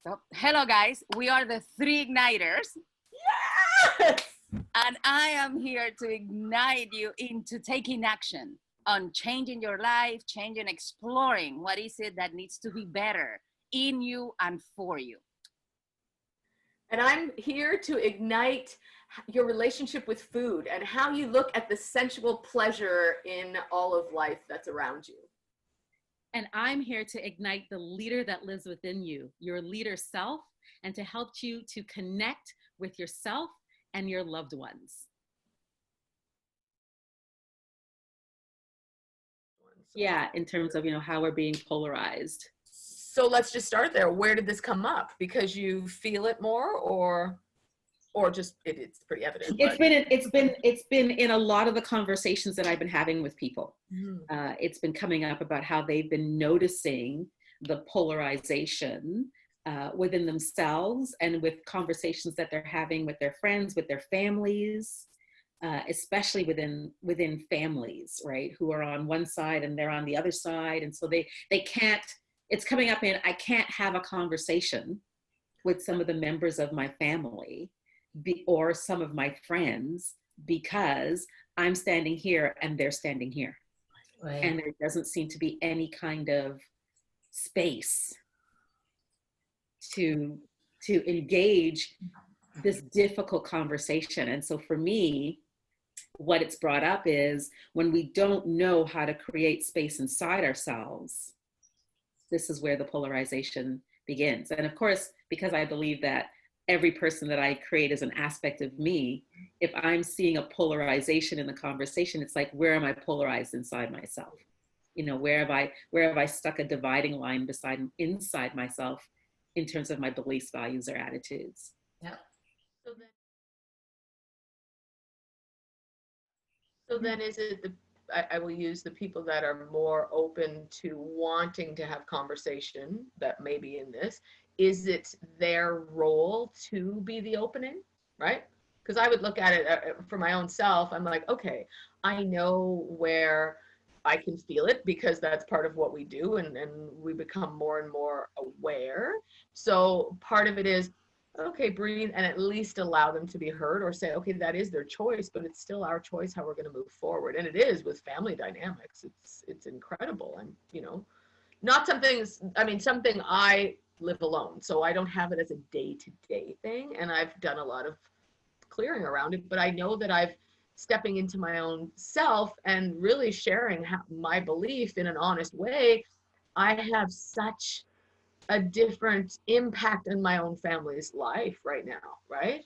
So, hello guys, we are the three igniters. Yes! And I am here to ignite you into taking action on changing your life, changing, exploring what is it that needs to be better in you and for you. And I'm here to ignite your relationship with food and how you look at the sensual pleasure in all of life that's around you. And I'm here to ignite the leader that lives within you, your leader self, and to help you to connect with yourself and your loved ones. Yeah, in terms of, how we're being polarized. So let's just start there. Where did this come up? Because you feel it more, or just it's pretty evident. It's been in a lot of the conversations that I've been having with people. Mm. It's been coming up about how they've been noticing the polarization within themselves and with conversations that they're having with their friends, with their families, especially within families, right? Who are on one side and they're on the other side. And so they can't, it's coming up in, I can't have a conversation with some of the members of my family or some of my friends because I'm standing here and they're standing here. Right. And there doesn't seem to be any kind of space to engage this difficult conversation. And so for me, what it's brought up is when we don't know how to create space inside ourselves, this is where the polarization begins. And of course, because I believe that every person that I create is an aspect of me, if I'm seeing a polarization in the conversation, it's like, where am I polarized inside myself? Where have I stuck a dividing line inside myself in terms of my beliefs, values, or attitudes? Yeah. So then is it I will use the people that are more open to wanting to have conversation that may be in this. Is it their role to be the opening, right? Because I would look at it for my own self. I'm like, okay, I know where I can feel it because that's part of what we do, and we become more and more aware. So part of it is, okay, breathe and at least allow them to be heard, or say, okay, that is their choice, but it's still our choice how we're going to move forward. And it is with family dynamics. It's incredible. And, not something I live alone, so I don't have it as a day-to-day thing. And I've done a lot of clearing around it, but I know that I've stepping into my own self and really sharing my belief in an honest way. I have such a different impact in my own family's life right now, right?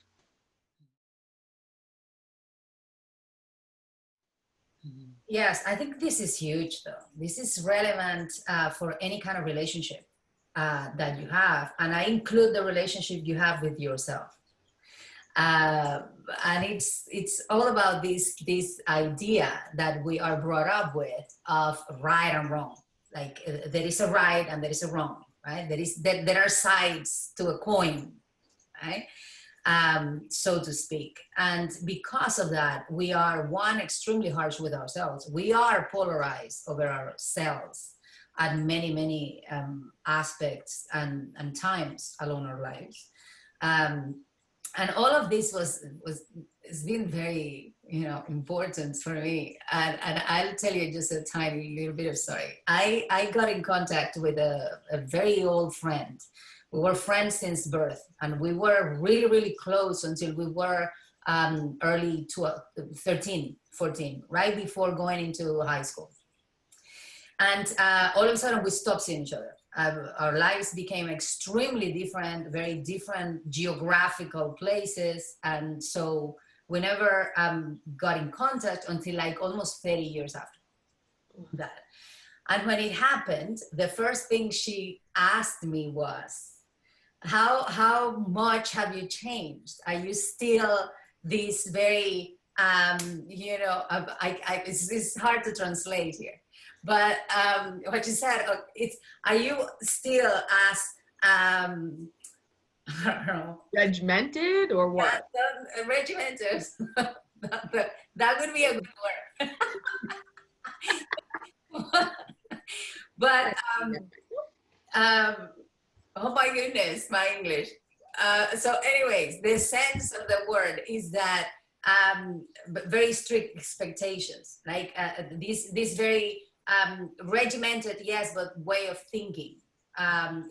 Yes, I think this is huge though. This is relevant for any kind of relationship that you have. And I include the relationship you have with yourself. And it's all about this idea that we are brought up with of right and wrong. Like there is a right and there is a wrong, right? There are sides to a coin, right? So to speak. And because of that, we are extremely harsh with ourselves. We are polarized over ourselves at many, many aspects and times along our lives. And all of this has been very, important for me. And I'll tell you just a tiny little bit of story. I got in contact with a very old friend. We were friends since birth, and we were really, really close until we were early 13, 14, right before going into high school. And all of a sudden we stopped seeing each other. Our lives became extremely different, very different geographical places. And so we never got in contact until like almost 30 years after that. And when it happened, the first thing she asked me was, how much have you changed? Are you still this very, it's hard to translate here. But what you said, are you still as, I don't know. Regimented or what? Yeah, regimented. That would be a good word. But Oh my goodness, my English. So anyways, the sense of the word is that very strict expectations, like this very regimented, yes, but way of thinking,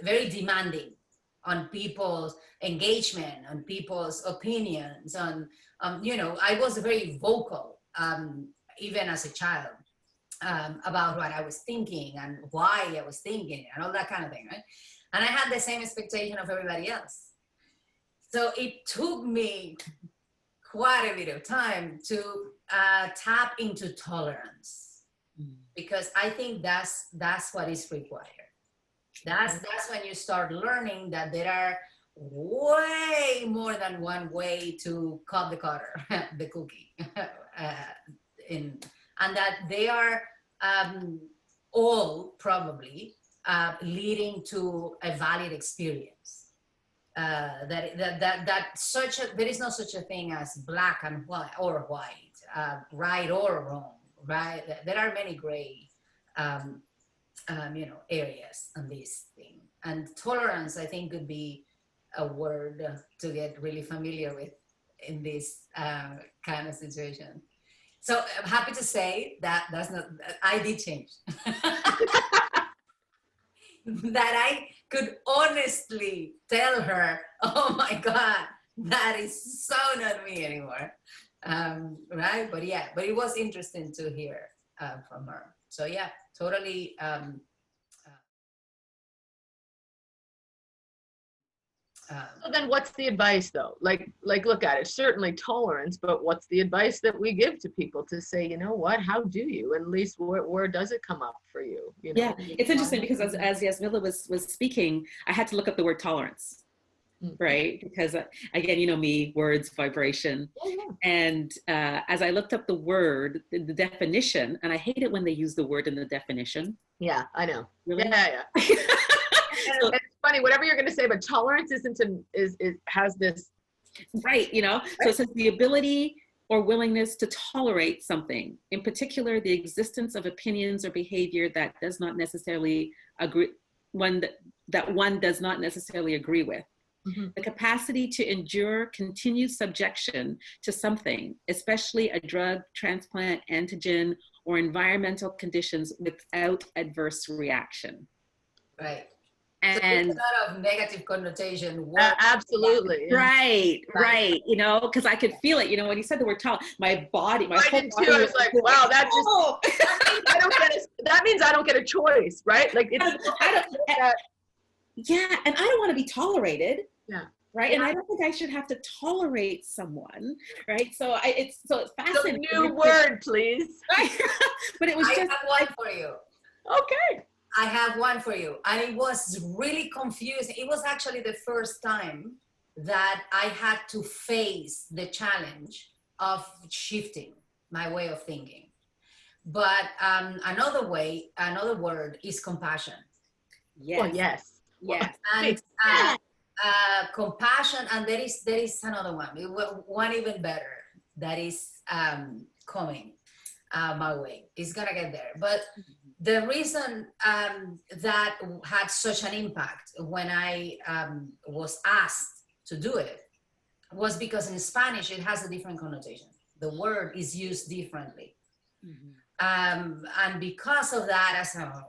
very demanding on people's engagement, on people's opinions, on, you know, I was very vocal, even as a child, about what I was thinking and why I was thinking and all that kind of thing, right? And I had the same expectation of everybody else. So it took me quite a bit of time to tap into tolerance, because I think that's what is required. That's when you start learning that there are way more than one way to cut the cutter, the cookie, and that they are all probably leading to a valid experience. That such a, there is no such a thing as black and white or white, right or wrong, right? There are many gray, you know, areas on this thing. And tolerance, I think, could be a word to get really familiar with in this kind of situation. So I'm happy to say that that's not, I did change. That I could honestly tell her, oh my God, that is so not me anymore. Right? But yeah, but it was interesting to hear from her. So yeah, totally. So then what's the advice though? Like look at it, certainly tolerance, but what's the advice that we give to people to say, you know what, how do you, and at least where does it come up for you? You know? Yeah, it's interesting because as Yasmilde was speaking, I had to look up the word tolerance, right? Because again, you know me, words, vibration. And as I looked up the word, the definition, and I hate it when they use the word in the definition. Yeah, I know. Really? Yeah. So, it's funny, whatever you're going to say, but tolerance has this. Right, you know, so it says the ability or willingness to tolerate something, in particular, the existence of opinions or behavior that does not necessarily agree, that one does not necessarily agree with. Mm-hmm. The capacity to endure continued subjection to something, especially a drug, transplant, antigen, or environmental conditions without adverse reaction. Right. And so a lot of negative connotation. Absolutely. Right. You know, because I could feel it. You know, when you said the word tolerant, my body, my whole body too. I was like, wow, that just that means I don't get a choice, right? Like it's yeah, and I don't want to be tolerated. Yeah. Right. Yeah. And I don't think I should have to tolerate someone. Right. So it's fascinating. So new word, please. Right. But it was I have one for you. Okay. I have one for you. And it was really confusing. It was actually the first time that I had to face the challenge of shifting my way of thinking. But another word is compassion. Yes. Well, yes. Yes. And compassion, and there is another one even better that is coming my way. It's gonna get there. But the reason that had such an impact when I was asked to do it was because in Spanish it has a different connotation. The word is used differently. Mm-hmm. And because of that, I said, oh,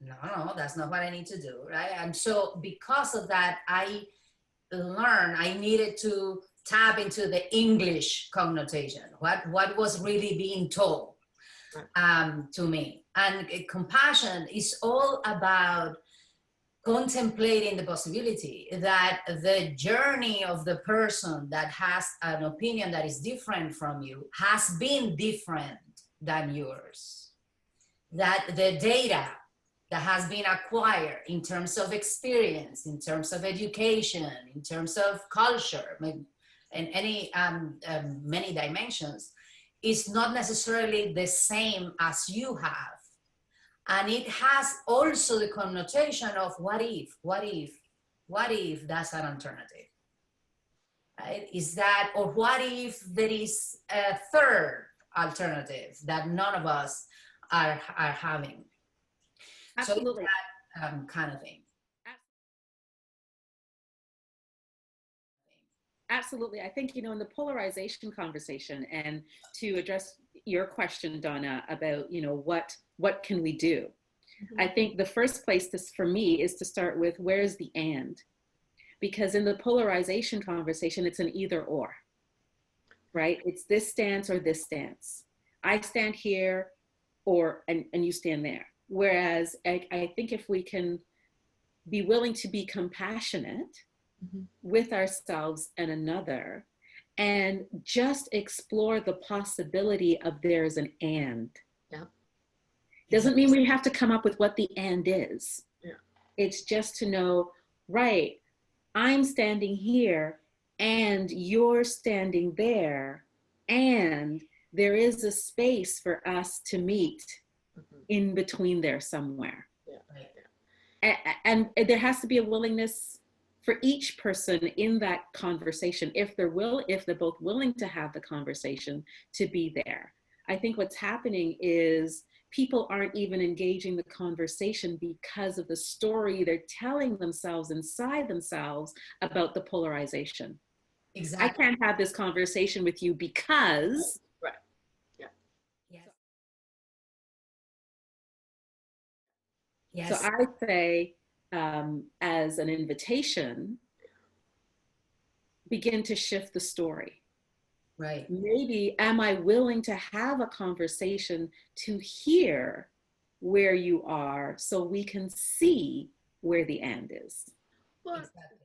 no, that's not what I need to do, right? And so because of that, I learned I needed to tap into the English connotation, what was really being told to me. And compassion is all about contemplating the possibility that the journey of the person that has an opinion that is different from you has been different than yours. That the data that has been acquired in terms of experience, in terms of education, in terms of culture, and any many dimensions, is not necessarily the same as you have. And it has also the connotation of what if that's an alternative, right? Is that, or what if there is a third alternative that none of us are having? Absolutely. So that kind of thing. absolutely. I think, in the polarization conversation, and to address your question, Donna, about, what can we do? Mm-hmm. I think the first place for me is to start with, where's the and? Because in the polarization conversation, it's an either or, right? It's this stance or this stance. I stand here and you stand there. Whereas I think if we can be willing to be compassionate mm-hmm. with ourselves and another, and just explore the possibility of there's an and. Yeah. Doesn't mean we have to come up with what the and is. Yeah. It's just to know, right, I'm standing here and you're standing there, and there is a space for us to meet mm-hmm. in between there somewhere. Yeah. And there has to be a willingness for each person in that conversation, if they're both willing to have the conversation, to be there. I think what's happening is people aren't even engaging the conversation because of the story they're telling themselves inside themselves about the polarization. Exactly. I can't have this conversation with you because. Right. Yeah. Yes. Yes. So I say, as an invitation, begin to shift the story. Right. Maybe, am I willing to have a conversation to hear where you are so we can see where the end is? Well, Exactly.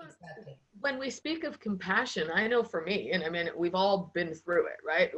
Exactly. When we speak of compassion, I know for me, and I mean, we've all been through it, right?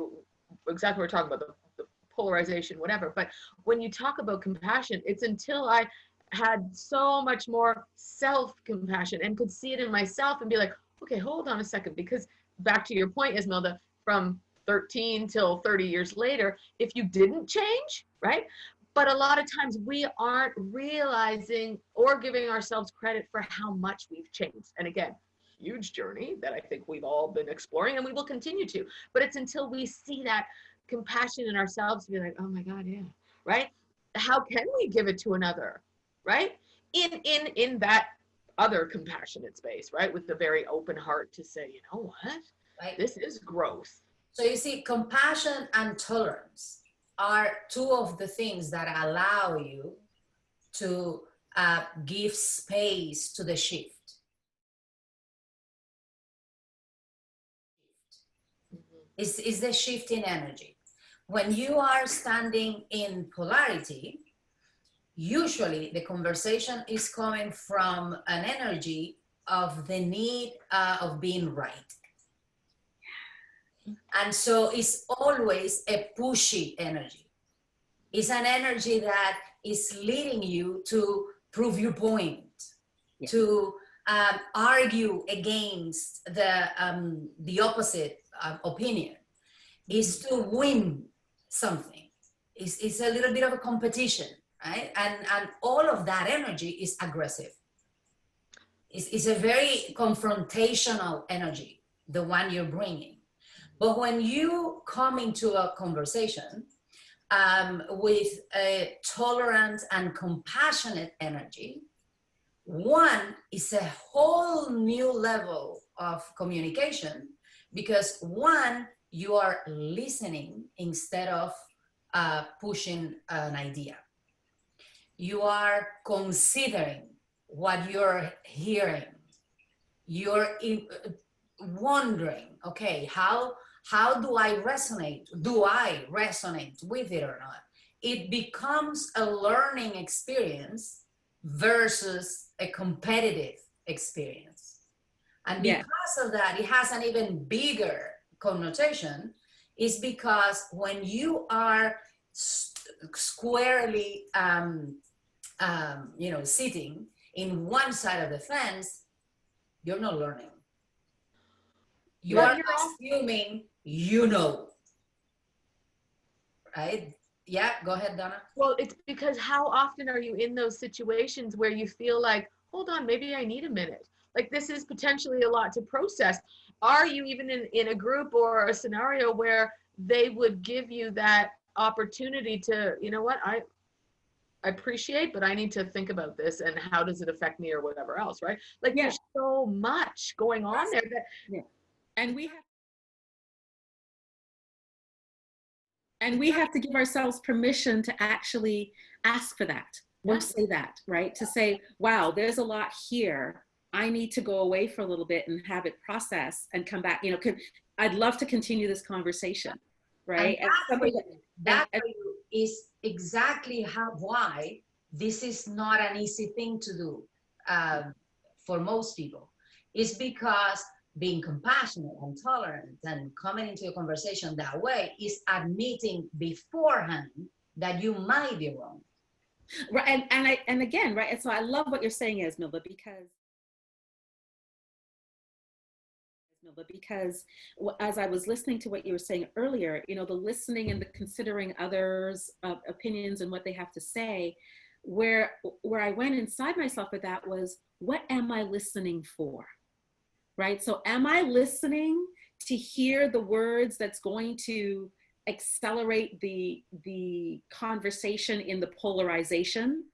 Exactly what we're talking about, the polarization, whatever. But when you talk about compassion, it's until I had so much more self-compassion and could see it in myself and be like, okay, hold on a second, because back to your point, Yasmilde, from 13 till 30 years later, if you didn't change, right? But a lot of times we aren't realizing or giving ourselves credit for how much we've changed. And again, huge journey that I think we've all been exploring, and we will continue to. But it's until we see that compassion in ourselves to be like, oh my God, yeah, right? How can we give it to another, right? In that other compassionate space, right? With the very open heart to say, you know what? Right. This is growth. So you see, compassion and tolerance are two of the things that allow you to give space to the shift. Is the shift in energy. When you are standing in polarity, usually the conversation is coming from an energy of the need of being right. And so it's always a pushy energy. It's an energy that is leading you to prove your point, yeah, to argue against the opposite opinion, is to win something. It's a little bit of a competition, right? And all of that energy is aggressive. It's a very confrontational energy, the one you're bringing. But when you come into a conversation with a tolerant and compassionate energy, one is a whole new level of communication, because one, you are listening instead of pushing an idea. You are considering what you're hearing. You're wondering, okay, how do I resonate? Do I resonate with it or not? It becomes a learning experience versus a competitive experience. And because of that, it has an even bigger connotation, is because when you are squarely, sitting in one side of the fence, you're not learning. You are assuming you know, right? Yeah, go ahead, Donna. Well, it's because how often are you in those situations where you feel like, hold on, maybe I need a minute. Like, this is potentially a lot to process. Are you even in a group or a scenario where they would give you that opportunity to, you know what, appreciate, but I need to think about this and how does it affect me or whatever else, right? Like Yeah. there's so much going on there that Yeah. And we have to give ourselves permission to actually ask for that or say that, right? To say, wow, there's a lot here. I need to go away for a little bit and have it process and come back. You know, I'd love to continue this conversation, right? And that for you is exactly why this is not an easy thing to do for most people. It's because being compassionate and tolerant and coming into a conversation that way is admitting beforehand that you might be wrong. Right. And again, right. And so I love what you're saying, Yasmilde, because as I was listening to what you were saying earlier, you know, the listening and the considering others' opinions and what they have to say, where I went inside myself with that was, what am I listening for? Right? So am I listening to hear the words that's going to accelerate the conversation in the polarization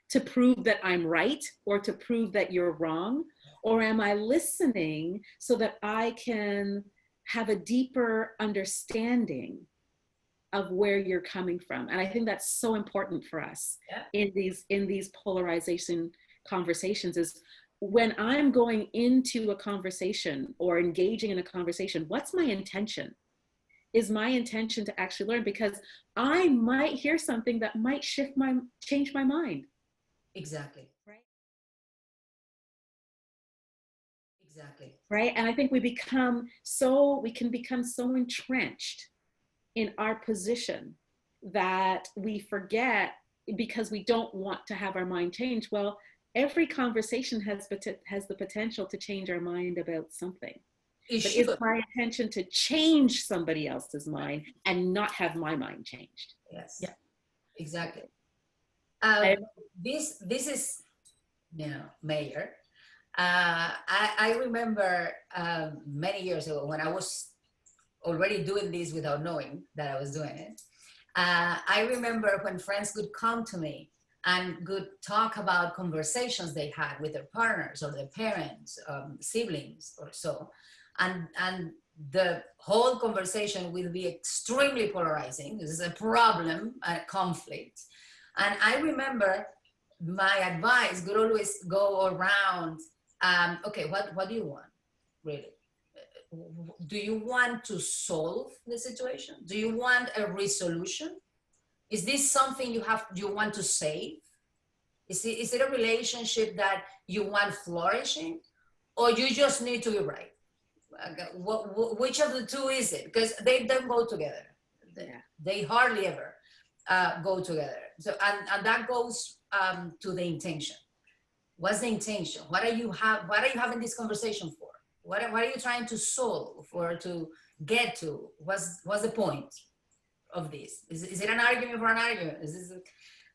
to prove that I'm right or to prove that you're wrong? Or am I listening so that I can have a deeper understanding of where you're coming from? And I think that's so important for us in these polarization conversations, is when I'm going into a conversation or engaging in a conversation, what's my intention? Is my intention to actually learn? Because I might hear something that might change my mind. Exactly. Right. Exactly. Right. And I think we can become so entrenched in our position that we forget, because we don't want to have our mind changed. Well, every conversation has the potential to change our mind about something. But is my intention to change somebody else's mind and not have my mind changed? Yes. Yeah. Exactly. This is, Mayor. I remember many years ago when I was already doing this without knowing that I was doing it. I remember when friends would come to me and would talk about conversations they had with their partners or their parents, siblings or so. And the whole conversation will be extremely polarizing. This is a problem, a conflict. And I remember my advice would always go around, okay, what do you want, really? Do you want to solve the situation? Do you want a resolution? Is this something you want to save? Is it a relationship that you want flourishing? Or you just need to be right? Which of the two is it? Because they don't go together. They hardly ever go together. So, and that goes to the intention. What's the intention? What are you having this conversation for? What are you trying to solve or to get to? What's the point of this? Is it an argument for an argument? Is this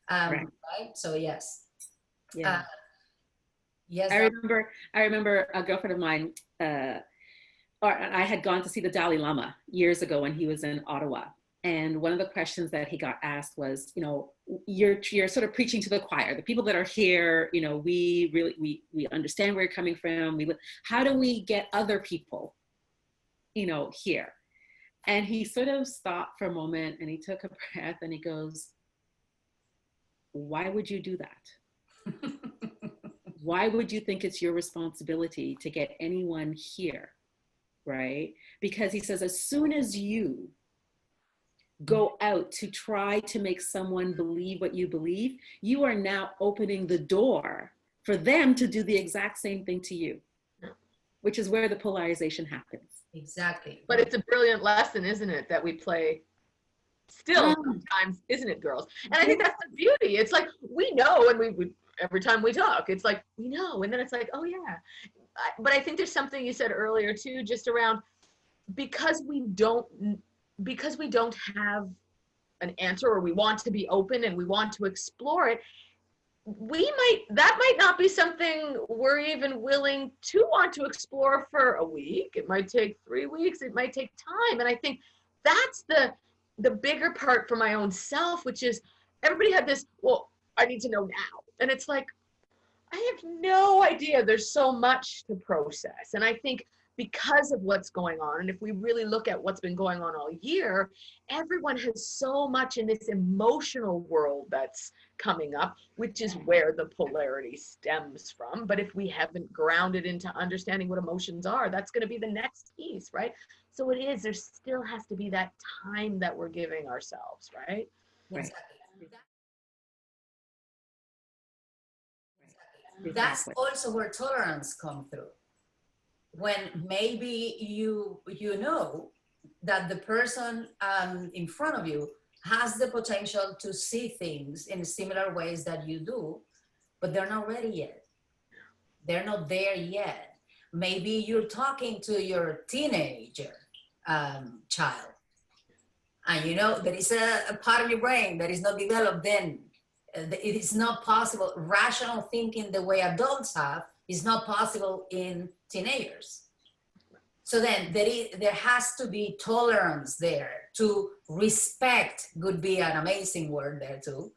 right? So yes. Yeah. Yes. I remember a girlfriend of mine, I had gone to see the Dalai Lama years ago when he was in Ottawa. And one of the questions that he got asked was, you're sort of preaching to the choir. The people that are here, we understand where you're coming from. How do we get other people, here? And he sort of stopped for a moment and he took a breath and he goes, why would you do that? Why would you think it's your responsibility to get anyone here, right? Because he says, as soon as you go out to try to make someone believe what you believe, you are now opening the door for them to do the exact same thing to you, which is where the polarization happens. Exactly. But it's a brilliant lesson, isn't it, that we play still sometimes, isn't it, girls? And I think that's the beauty. It's like, we know, and we every time we talk, it's like, we know, and then it's like, oh yeah. But I think there's something you said earlier too, just around, because we don't have an answer, or we want to be open and we want to explore it, that might not be something we're even willing to want to explore for a week. It might take 3 weeks, it might take time. And I think that's the bigger part for my own self, which is, everybody had this, well, I need to know now. And it's like, I have no idea. There's so much to process. And I think because of what's going on, and if we really look at what's been going on all year, everyone has so much in this emotional world that's coming up, which is where the polarity stems from. But if we haven't grounded into understanding what emotions are, that's going to be the next piece, right? So it is, there still has to be that time that we're giving ourselves, right? Right. That's also where tolerance comes through. When maybe you know that the person in front of you has the potential to see things in similar ways that you do, but they're not ready yet. They're not there yet. Maybe you're talking to your teenager child, and you know there is a part of your brain that is not developed then. It is not possible. Rational thinking the way adults have is not possible in teenagers. So then there has to be tolerance there. To respect would be an amazing word there too.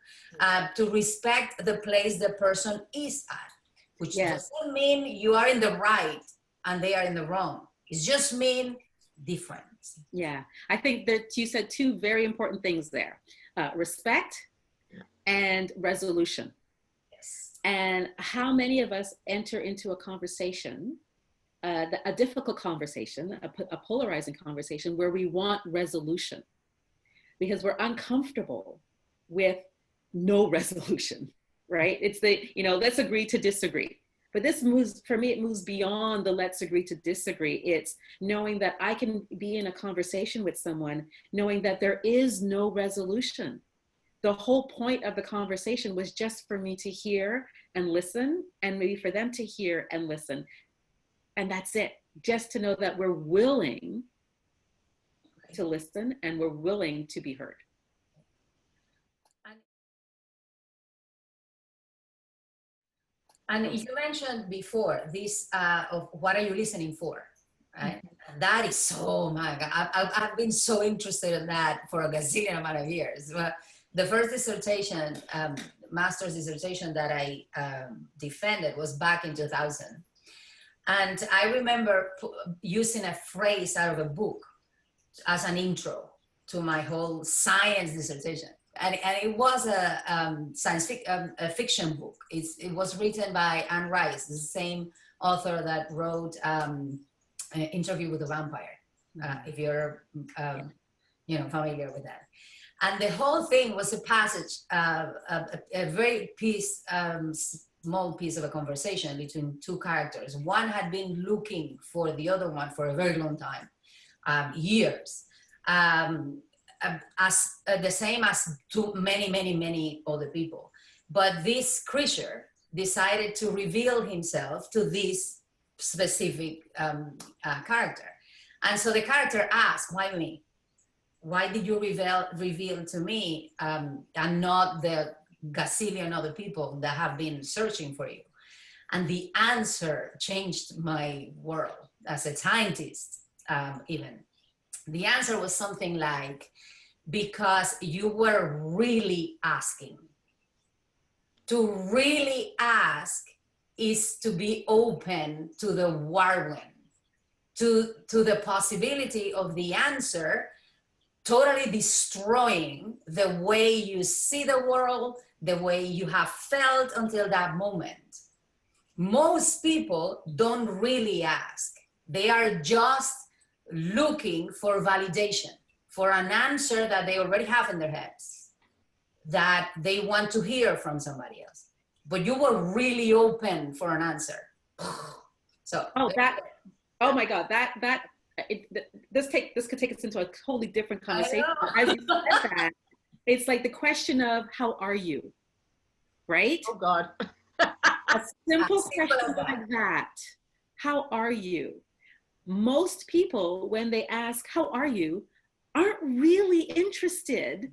To respect the place the person is at, which doesn't mean you are in the right and they are in the wrong. It just mean different. Yeah, I think that you said two very important things there. Respect and resolution. Yes. And how many of us enter into a conversation, a difficult conversation, a polarizing conversation where we want resolution because we're uncomfortable with no resolution, right? It's the, let's agree to disagree. But this moves, for me, it moves beyond the let's agree to disagree. It's knowing that I can be in a conversation with someone, knowing that there is no resolution. The whole point of the conversation was just for me to hear and listen, and maybe for them to hear and listen. And that's it. Just to know that we're willing to listen and we're willing to be heard. And you mentioned before this of what are you listening for, right? Mm-hmm. That is so, my God, I've been so interested in that for a gazillion amount of years. But the first dissertation, master's dissertation that I defended was back in 2000. And I remember using a phrase out of a book as an intro to my whole science dissertation. And it was a fiction book. It was written by Anne Rice, the same author that wrote an Interview with a Vampire, if you're familiar with that. And the whole thing was a passage, a very small piece of a conversation between two characters. One had been looking for the other one for a very long time, years. As the same as to many other people. But this creature decided to reveal himself to this specific character. And so the character asked, why me? Why did you reveal to me and not the gazillion other people that have been searching for you? And the answer changed my world as a scientist, even. The answer was something like, because you were really asking. To really ask is to be open to the whirlwind, to the possibility of the answer totally destroying the way you see the world, the way you have felt until that moment. Most people don't really ask. They are just looking for validation, for an answer that they already have in their heads, that they want to hear from somebody else. But you were really open for an answer. So oh my God, this could take us into a totally different conversation. As you said that, it's like the question of how are you, right? Oh God. A simple question like that. How are you? Most people, when they ask, how are you, aren't really interested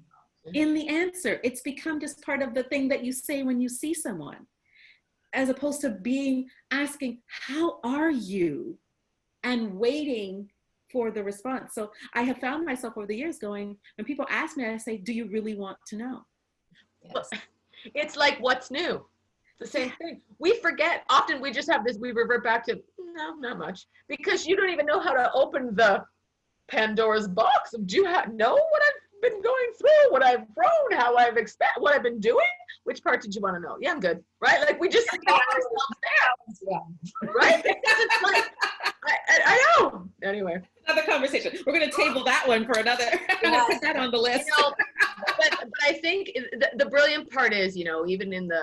in the answer. It's become just part of the thing that you say when you see someone, as opposed to asking, how are you? And waiting for the response. So I have found myself over the years going, when people ask me, I say, do you really want to know? Yes. It's like, what's new? It's the same thing. We forget. Often we just have this, we revert back to, no, not much. Because you don't even know how to open the Pandora's box. Do you know what I've been going through, what I've grown, how I've what I've been doing? Which part did you want to know? Yeah, I'm good. Right? Like we just get ourselves there. Yeah. Right? Because it's like, I know. Anyway. Another conversation. We're going to table that one for another. I'm going to put that on the list. You know, but I think the brilliant part is, you know, even in the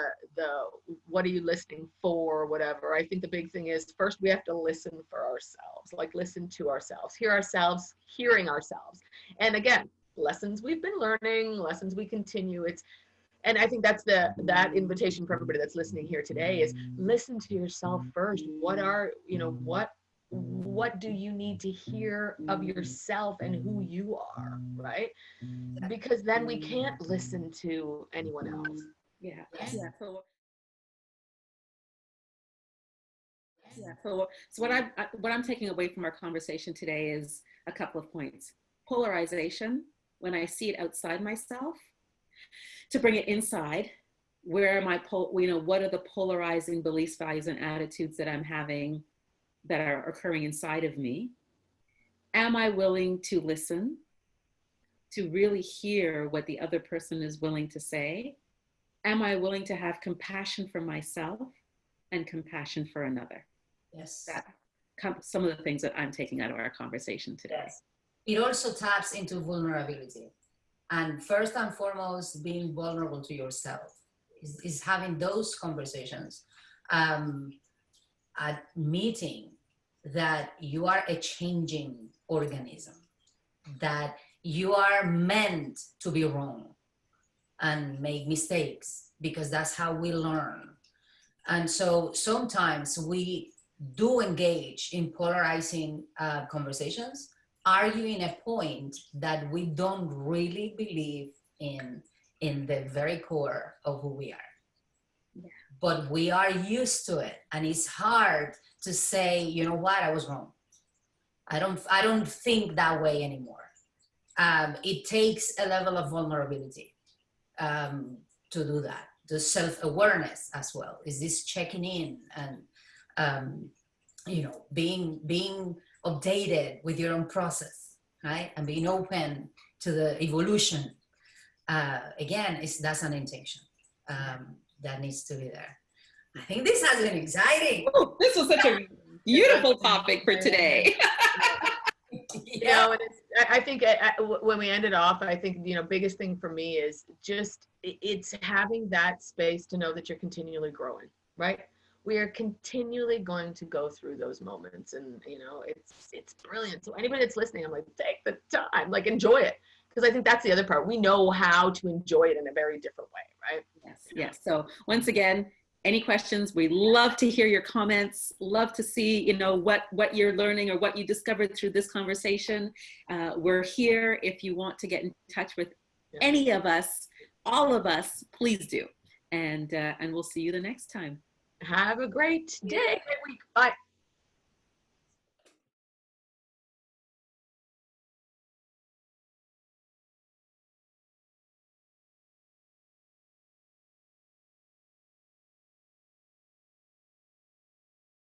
what are you listening for, whatever, I think the big thing is first we have to listen for ourselves, like listen to ourselves, hear ourselves, hearing ourselves. And again, lessons we've been learning, lessons we continue. And I think that's that invitation for everybody that's listening here today is listen to yourself first. What do you need to hear of yourself and who you are, right? Because then we can't listen to anyone else. Yeah. Yeah. So what I'm taking away from our conversation today is a couple of points. Polarization, when I see it outside myself, to bring it inside, where am I, what are the polarizing beliefs, values, and attitudes that I'm having that are occurring inside of me? Am I willing to listen, to really hear what the other person is willing to say? Am I willing to have compassion for myself and compassion for another? Yes. Some of the things that I'm taking out of our conversation today. Yes. It also taps into vulnerability. And first and foremost, being vulnerable to yourself is having those conversations. Admitting that you are a changing organism, that you are meant to be wrong and make mistakes, because that's how we learn. And so sometimes we do engage in polarizing conversations, arguing a point that we don't really believe in the very core of who we are. Yeah. But we are used to it, and it's hard to say, you know what, I was wrong. I don't think that way anymore. It takes a level of vulnerability to do that. The self-awareness as well. Is this checking in and being updated with your own process, right? And being open to the evolution. Again, that's an intention that needs to be there. I think this has been exciting. Oh, this was such a beautiful topic for today. Yeah. And I think when we ended off, I think, biggest thing for me is just, it's having that space to know that you're continually growing, right? We are continually going to go through those moments, and, it's brilliant. So anybody that's listening, I'm like, take the time, like enjoy it. Because I think that's the other part. We know how to enjoy it in a very different way, right? Yes. So once again, any questions? We love to hear your comments. Love to see, what you're learning or what you discovered through this conversation. We're here if you want to get in touch with any of us, all of us. Please do, and we'll see you the next time. Have a great day. Great week. Bye.